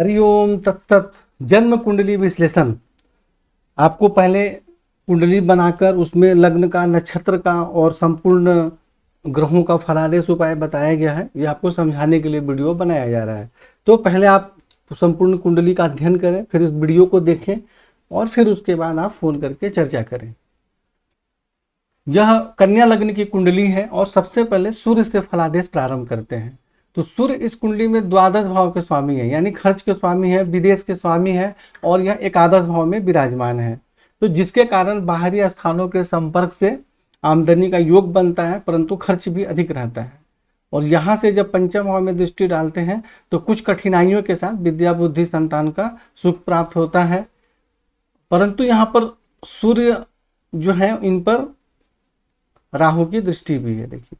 हरिओम तत्सत। जन्म कुंडली विश्लेषण। आपको पहले कुंडली बनाकर उसमें लग्न का, नक्षत्र का और संपूर्ण ग्रहों का फलादेश उपाय बताया गया है। ये आपको समझाने के लिए वीडियो बनाया जा रहा है। तो पहले आप संपूर्ण कुंडली का अध्ययन करें, फिर इस वीडियो को देखें और फिर उसके बाद आप फोन करके चर्चा करें। यह कन्या लग्न की कुंडली है और सबसे पहले सूर्य से फलादेश प्रारंभ करते हैं। तो सूर्य इस कुंडली में द्वादश भाव के स्वामी है, यानी खर्च के स्वामी है, विदेश के स्वामी है और यह एकादश भाव में विराजमान है। तो जिसके कारण बाहरी स्थानों के संपर्क से आमदनी का योग बनता है, परंतु खर्च भी अधिक रहता है। और यहाँ से जब पंचम भाव में दृष्टि डालते हैं तो कुछ कठिनाइयों के साथ विद्या बुद्धि संतान का सुख प्राप्त होता है। परंतु यहाँ पर सूर्य जो है, इन पर राहु की दृष्टि भी है। देखिए,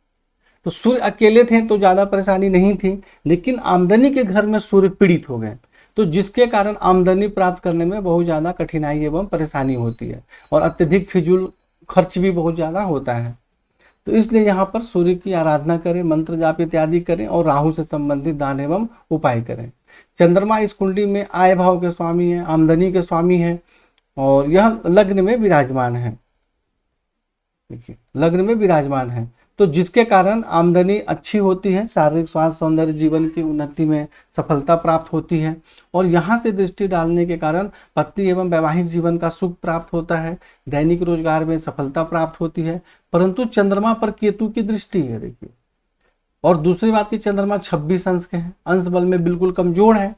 तो सूर्य अकेले थे तो ज्यादा परेशानी नहीं थी, लेकिन आमदनी के घर में सूर्य पीड़ित हो गए, तो जिसके कारण आमदनी प्राप्त करने में बहुत ज्यादा कठिनाई एवं परेशानी होती है और अत्यधिक फिजूल खर्च भी बहुत ज्यादा होता है। तो इसलिए यहाँ पर सूर्य की आराधना करें, मंत्र जाप इत्यादि करें और राहु से संबंधित दान एवं उपाय करें। चंद्रमा इस कुंडली में आय भाव के स्वामी है, आमदनी के स्वामी है और यह लग्न में विराजमान है। देखिए, लग्न में विराजमान है, तो जिसके कारण आमदनी अच्छी होती है, शारीरिक स्वास्थ्य, सौंदर्य, जीवन की उन्नति में सफलता प्राप्त होती है। और यहाँ से दृष्टि डालने के कारण पत्नी एवं वैवाहिक जीवन का सुख प्राप्त होता है, दैनिक रोजगार में सफलता प्राप्त होती है। परंतु चंद्रमा पर केतु की दृष्टि है। देखिए, और दूसरी बात की चंद्रमा 26 अंश के हैं, अंश बल में बिल्कुल कमजोर है।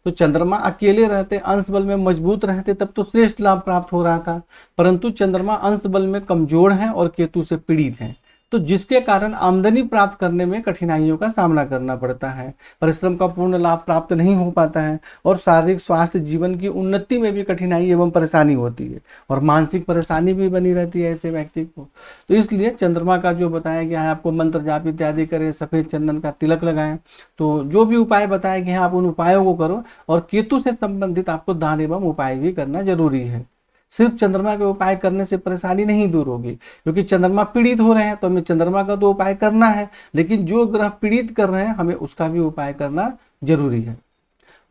तो चंद्रमा अकेले रहते, अंश बल में मजबूत रहते, तब तो श्रेष्ठ लाभ प्राप्त हो रहा था। परंतु चंद्रमा अंश बल में कमजोर है और केतु से पीड़ित है, तो जिसके कारण आमदनी प्राप्त करने में कठिनाइयों का सामना करना पड़ता है, परिश्रम का पूर्ण लाभ प्राप्त नहीं हो पाता है और शारीरिक स्वास्थ्य, जीवन की उन्नति में भी कठिनाई एवं परेशानी होती है और मानसिक परेशानी भी बनी रहती है ऐसे व्यक्ति को। तो इसलिए चंद्रमा का जो बताया गया है, आपको मंत्र जाप इत्यादि करें, सफेद चंदन का तिलक लगाएं। तो जो भी उपाय बताए गए हैं आप उन उपायों को करो और केतु से संबंधित आपको दान एवं उपाय भी करना जरूरी है। सिर्फ चंद्रमा के उपाय करने से परेशानी नहीं दूर होगी, क्योंकि चंद्रमा पीड़ित हो रहे हैं तो हमें चंद्रमा का तो उपाय करना है, लेकिन जो ग्रह पीड़ित कर रहे हैं हमें उसका भी उपाय करना जरूरी है।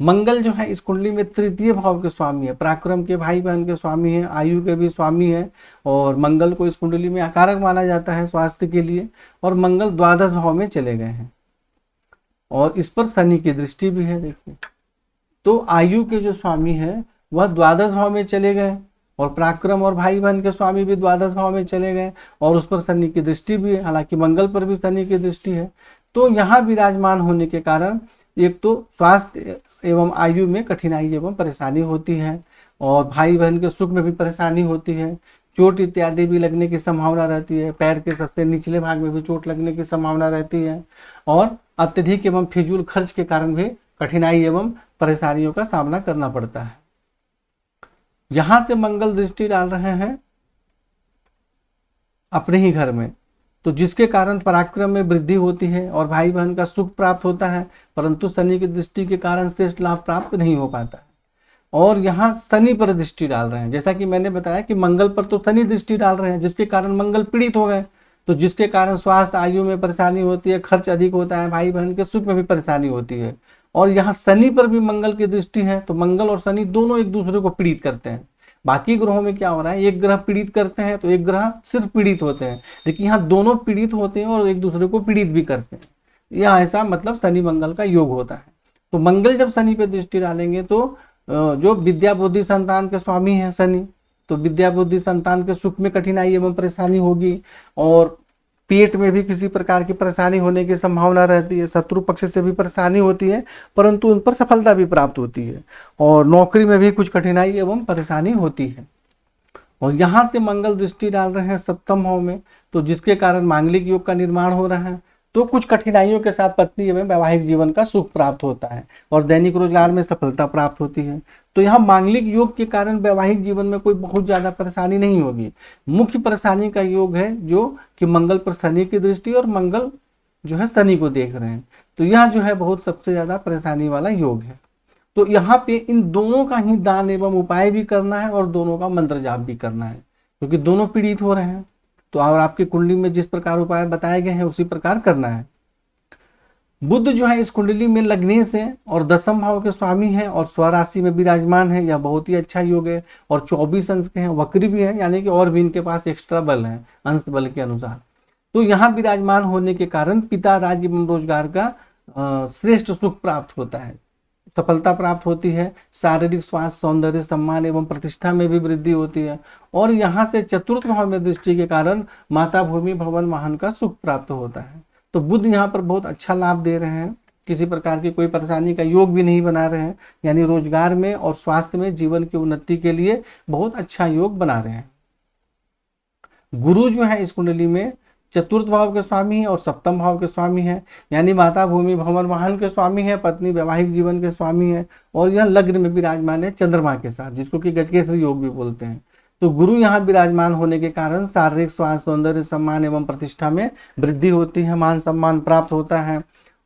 मंगल जो है इस कुंडली में तृतीय भाव के स्वामी है, पराक्रम के, भाई बहन के स्वामी है, आयु के भी स्वामी है और मंगल को इस कुंडली में अकारक माना जाता है स्वास्थ्य के लिए। और मंगल द्वादश भाव में चले गए हैं और इस पर शनि की दृष्टि भी है। देखिए, तो आयु के जो स्वामी है वह द्वादश भाव में चले गए और पराक्रम और भाई बहन के स्वामी भी द्वादश भाव में चले गए और उस पर शनि की दृष्टि भी है। हालांकि मंगल पर भी शनि की दृष्टि है। तो यहाँ विराजमान होने के कारण एक तो स्वास्थ्य एवं आयु में कठिनाई एवं परेशानी होती है और भाई बहन के सुख में भी परेशानी होती है, चोट इत्यादि भी लगने की संभावना रहती है, पैर के सबसे निचले भाग में भी चोट लगने की संभावना रहती है और अत्यधिक एवं फिजूल खर्च के कारण भी कठिनाई एवं परेशानियों का सामना करना पड़ता है। यहां से मंगल दृष्टि डाल रहे हैं अपने ही घर में, तो जिसके कारण पराक्रम में वृद्धि होती है और भाई बहन का सुख प्राप्त होता है, परंतु शनि की दृष्टि के कारण श्रेष्ठ लाभ प्राप्त नहीं हो पाता है। और यहाँ शनि पर दृष्टि डाल रहे हैं, जैसा कि मैंने बताया कि मंगल पर तो शनि दृष्टि डाल रहे हैं, जिसके कारण मंगल पीड़ित हो गए, तो जिसके कारण स्वास्थ्य, आयु में परेशानी होती है, खर्च अधिक होता है, भाई बहन के सुख में भी परेशानी होती है। और यहाँ शनि पर भी मंगल की दृष्टि है, तो मंगल और शनि दोनों एक दूसरे को पीड़ित करते हैं। बाकी ग्रहों में क्या हो रहा है, एक ग्रह पीड़ित करते हैं तो एक ग्रह सिर्फ पीड़ित होते हैं, लेकिन यहाँ दोनों पीड़ित होते हैं और एक दूसरे को पीड़ित भी करते हैं। यह ऐसा मतलब शनि मंगल का योग होता है। तो मंगल जब शनि पे दृष्टि डालेंगे तो जो विद्या बुद्धि संतान के स्वामी है शनि, तो विद्या बुद्धि संतान के सुख में कठिनाई एवं परेशानी होगी और पेट में भी किसी प्रकार की परेशानी होने की संभावना रहती है, शत्रु पक्ष से भी परेशानी होती है, परंतु उन पर सफलता भी प्राप्त होती है और नौकरी में भी कुछ कठिनाई एवं परेशानी होती है। और यहाँ से मंगल दृष्टि डाल रहे हैं सप्तम भाव में, तो जिसके कारण मांगलिक योग का निर्माण हो रहा है, तो कुछ कठिनाइयों के साथ पत्नी एवं वैवाहिक जीवन का सुख प्राप्त होता है और दैनिक रोजगार में सफलता प्राप्त होती है। तो यहाँ मांगलिक योग के कारण वैवाहिक जीवन में कोई बहुत ज्यादा परेशानी नहीं होगी। मुख्य परेशानी का योग है जो कि मंगल पर शनि की दृष्टि और मंगल जो है शनि को देख रहे हैं, तो यह जो है बहुत सबसे ज्यादा परेशानी वाला योग है। तो यहाँ पे इन दोनों का ही दान एवं उपाय भी करना है और दोनों का मंत्र जाप भी करना है, क्योंकि दोनों पीड़ित हो रहे हैं। तो और आपकी कुंडली में जिस प्रकार उपाय बताए गए हैं उसी प्रकार करना है। बुध जो है इस कुंडली में लगने से और 10वें भाव के स्वामी है और स्वराशि में विराजमान है, यह बहुत ही अच्छा योग है। और 24 अंश के हैं, वक्री भी है, यानी कि और भी इनके पास एक्स्ट्रा बल है अंश बल के अनुसार। तो यहाँ विराजमान होने के कारण पिता, राज्य एवं रोजगार का श्रेष्ठ सुख प्राप्त होता है, सफलता प्राप्त होती है। शारीरिक स्वास्थ्य, सौंदर्य, सम्मान एवं प्रतिष्ठा में भी वृद्धि होती है। और यहाँ से चतुर्थ भाव में दृष्टि के कारण माता, भूमि, भवन, वाहन का सुख प्राप्त होता है। तो बुध यहाँ पर बहुत अच्छा लाभ दे रहे हैं, किसी प्रकार की कोई परेशानी का योग भी नहीं बना रहे हैं, यानी रोजगार में और स्वास्थ्य में, जीवन की उन्नति के लिए बहुत अच्छा योग बना रहे हैं। गुरु जो है इस कुंडली में चतुर्थ भाव के स्वामी है और सप्तम भाव के स्वामी है, यानी माता, भूमि, भवन, वाहन के स्वामी है, पत्नी, वैवाहिक जीवन के स्वामी है। और यह लग्न में विराजमान है चंद्रमा के साथ, जिसको कि गजकेसरी योग भी बोलते हैं। तो गुरु यहाँ विराजमान होने के कारण शारीरिक स्वास्थ्य, सौंदर्य, सम्मान एवं प्रतिष्ठा में वृद्धि होती है, मान सम्मान प्राप्त होता है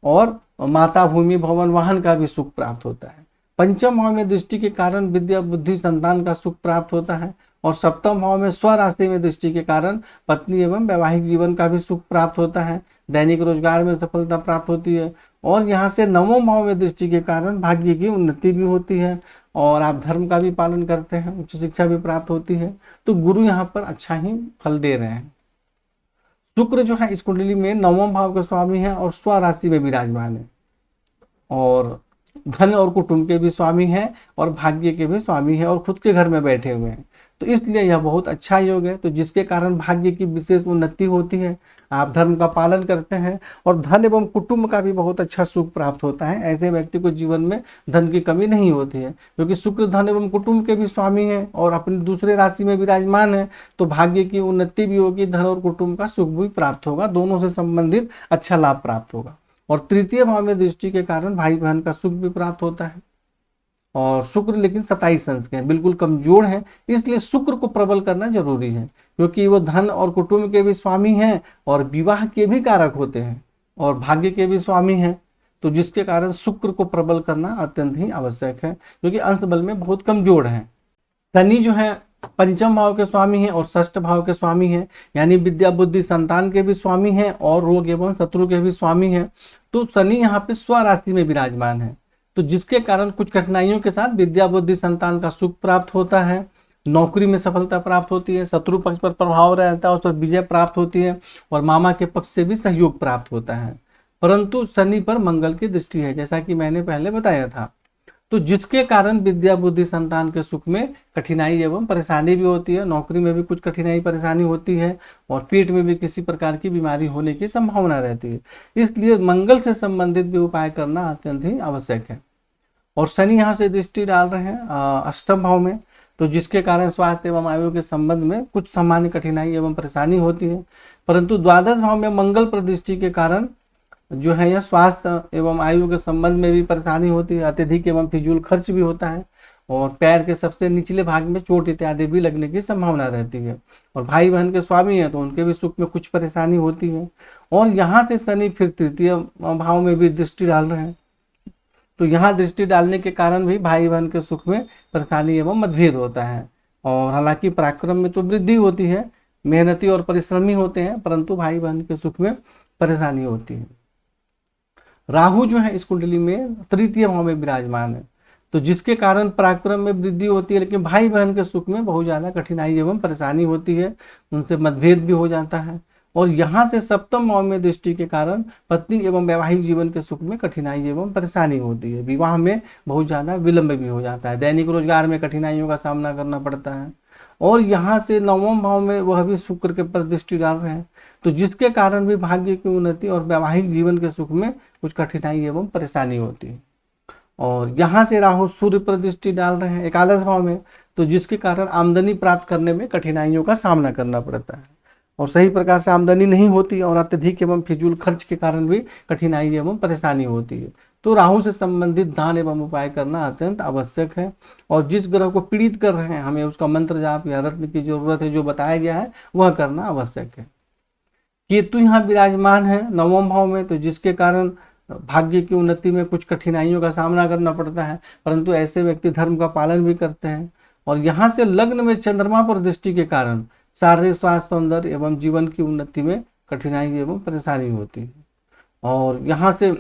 और माता, भूमि, भवन, वाहन का भी सुख प्राप्त होता है। पंचम भाव में दृष्टि के कारण विद्या, बुद्धि, संतान का सुख प्राप्त होता है। और सप्तम भाव में स्वराशि में दृष्टि के कारण पत्नी एवं वैवाहिक जीवन का भी सुख प्राप्त होता है, दैनिक रोजगार में सफलता प्राप्त होती है। और यहाँ से नवम भाव में दृष्टि के कारण भाग्य की उन्नति भी होती है और आप धर्म का भी पालन करते हैं, उच्च शिक्षा भी प्राप्त होती है। तो गुरु यहाँ पर अच्छा ही फल दे रहे हैं। शुक्र जो है इस कुंडली में नवम भाव के स्वामी है और स्वराशि में विराजमान है और धन और कुटुंब के भी स्वामी है और भाग्य के भी स्वामी है और खुद के घर में बैठे हुए हैं। तो इसलिए यह बहुत अच्छा योग है। तो जिसके कारण भाग्य की विशेष उन्नति होती है, आप धर्म का पालन करते हैं और धन एवं कुटुंब का भी बहुत अच्छा सुख प्राप्त होता है। ऐसे व्यक्ति को जीवन में धन की कमी नहीं होती है, क्योंकि शुक्र धन एवं कुटुंब के भी स्वामी है और अपनी दूसरे राशि में विराजमान है। तो भाग्य की उन्नति भी होगी, धन और कुटुंब का सुख भी प्राप्त होगा, दोनों से संबंधित अच्छा लाभ प्राप्त होगा। और तृतीय भाव में दृष्टि के कारण भाई बहन का सुख भी प्राप्त होता है। और शुक्र लेकिन 27 अंश के हैं, बिल्कुल कमजोर है, इसलिए शुक्र को प्रबल करना जरूरी है, क्योंकि वो धन और कुटुंब के भी स्वामी हैं और विवाह के भी कारक होते हैं और भाग्य के भी स्वामी हैं। तो जिसके कारण शुक्र को प्रबल करना अत्यंत ही आवश्यक है, क्योंकि अंश बल में बहुत कमजोर है। शनि जो है पंचम भाव के स्वामी है और षष्ठ भाव के स्वामी है, यानी विद्या, बुद्धि, संतान के भी स्वामी है और रोग एवं शत्रु के भी स्वामी है। तो शनि यहाँ पे स्वराशि में विराजमान है, तो जिसके कारण कुछ कठिनाइयों के साथ विद्या, बुद्धि, संतान का सुख प्राप्त होता है, नौकरी में सफलता प्राप्त होती है, शत्रु पक्ष पर प्रभाव रहता है, उस पर विजय प्राप्त होती है और मामा के पक्ष से भी सहयोग प्राप्त होता है। परंतु शनि पर मंगल की दृष्टि है, जैसा कि मैंने पहले बताया था। तो जिसके कारण विद्या, बुद्धि, संतान के सुख में कठिनाई एवं परेशानी भी होती है, नौकरी में भी कुछ कठिनाई परेशानी होती है और पेट में भी किसी प्रकार की बीमारी होने की संभावना रहती है। इसलिए मंगल से संबंधित भी उपाय करना अत्यंत ही आवश्यक है। और शनि यहाँ से दृष्टि डाल रहे हैं अष्टम भाव में, तो जिसके कारण स्वास्थ्य एवं आयु के संबंध में कुछ सामान्य कठिनाई एवं परेशानी होती है। परंतु द्वादश भाव में मंगल पर दृष्टि के कारण जो है यह स्वास्थ्य एवं आयु के संबंध में भी परेशानी होती है, अत्यधिक एवं फिजूल खर्च भी होता है और पैर के सबसे निचले भाग में चोट इत्यादि भी लगने की संभावना रहती है। और भाई बहन के स्वामी हैं तो उनके भी सुख में कुछ परेशानी होती है। और यहाँ से शनि फिर तृतीय भाव में भी दृष्टि डाल रहे हैं, तो यहाँ दृष्टि डालने के कारण भी भाई बहन के सुख में परेशानी एवं मतभेद होता है। और हालांकि पराक्रम में तो वृद्धि होती है, मेहनती और परिश्रमी होते हैं, परंतु भाई बहन के सुख में परेशानी होती है। राहु जो है इस कुंडली में तृतीय भाव में विराजमान है, तो जिसके कारण पराक्रम में वृद्धि होती है, लेकिन भाई बहन के सुख में बहुत ज्यादा कठिनाई एवं परेशानी होती है, उनसे मतभेद भी हो जाता है। और यहाँ से सप्तम भाव में दृष्टि के कारण पत्नी एवं वैवाहिक जीवन के सुख में कठिनाई एवं परेशानी होती है, विवाह में बहुत ज्यादा विलंब भी हो जाता है, दैनिक रोजगार में कठिनाइयों का सामना करना पड़ता है। और यहाँ से नवम भाव में वह भी शुक्र के पर दृष्टि डाल रहे हैं, तो जिसके कारण भी भाग्य की उन्नति और वैवाहिक जीवन के सुख में कुछ कठिनाई एवं परेशानी होती है। और यहाँ से राहु सूर्य पर दृष्टि डाल रहे हैं एकादश भाव में, तो जिसके कारण आमदनी प्राप्त करने में कठिनाइयों का सामना करना पड़ता है और सही प्रकार से आमदनी नहीं होती और अत्यधिक एवं फिजूल खर्च के कारण भी कठिनाई एवं परेशानी होती है। तो राहु से संबंधित दान एवं उपाय करना अत्यंत आवश्यक है। और जिस ग्रह को पीड़ित कर रहे हैं हमें उसका मंत्र जाप या रत्न की जरूरत है, जो बताया गया है वह करना आवश्यक है। केतु यहाँ विराजमान है नवम भाव में, तो जिसके कारण भाग्य की उन्नति में कुछ कठिनाइयों का सामना करना पड़ता है, परंतु ऐसे व्यक्ति धर्म का पालन भी करते हैं। और यहाँ से लग्न में चंद्रमा पर दृष्टि के कारण शारीरिक स्वास्थ्य, सौंदर्य एवं जीवन की उन्नति में कठिनाई एवं परेशानी होती है। और यहाँ से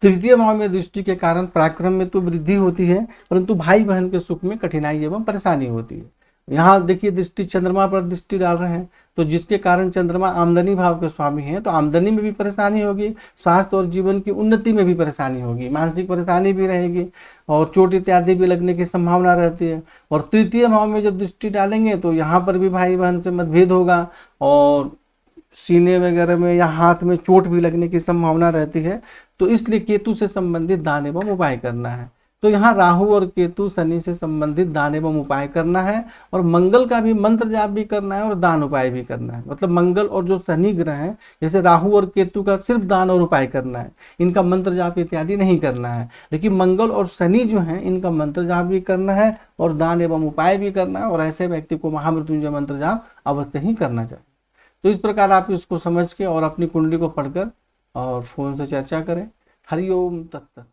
तृतीय भाव में दृष्टि के कारण पराक्रम में तो वृद्धि होती है, परंतु भाई बहन के सुख में कठिनाई एवं परेशानी होती है। यहाँ देखिए दृष्टि चंद्रमा पर दृष्टि डाल रहे हैं, तो जिसके कारण चंद्रमा आमदनी भाव के स्वामी हैं, तो आमदनी में भी परेशानी होगी, स्वास्थ्य और जीवन की उन्नति में भी परेशानी होगी, मानसिक परेशानी भी रहेगी और चोट इत्यादि भी लगने की संभावना रहती है। और तृतीय भाव में जब दृष्टि डालेंगे तो यहाँ पर भी भाई बहन से मतभेद होगा और सीने वगैरह में या हाथ में चोट भी लगने की संभावना रहती है। तो इसलिए केतु से संबंधित दान एवं उपाय करना है। तो यहाँ राहु और केतु शनि से संबंधित दान एवं उपाय करना है और मंगल का भी मंत्र जाप भी करना है और दान उपाय भी करना है। मतलब मंगल और जो शनि ग्रह हैं, जैसे राहु और केतु का सिर्फ दान और उपाय करना है, इनका मंत्र जाप इत्यादि नहीं करना है। लेकिन मंगल और शनि जो हैं, इनका मंत्र जाप भी करना है और दान एवं उपाय भी करना है, और ऐसे व्यक्ति को महामृत्युंजय मंत्र जाप अवश्य ही करना चाहिए। तो इस प्रकार आप इसको समझ के और अपनी कुंडली को पढ़कर और फोन से चर्चा करें। हरि ओम तत्सत।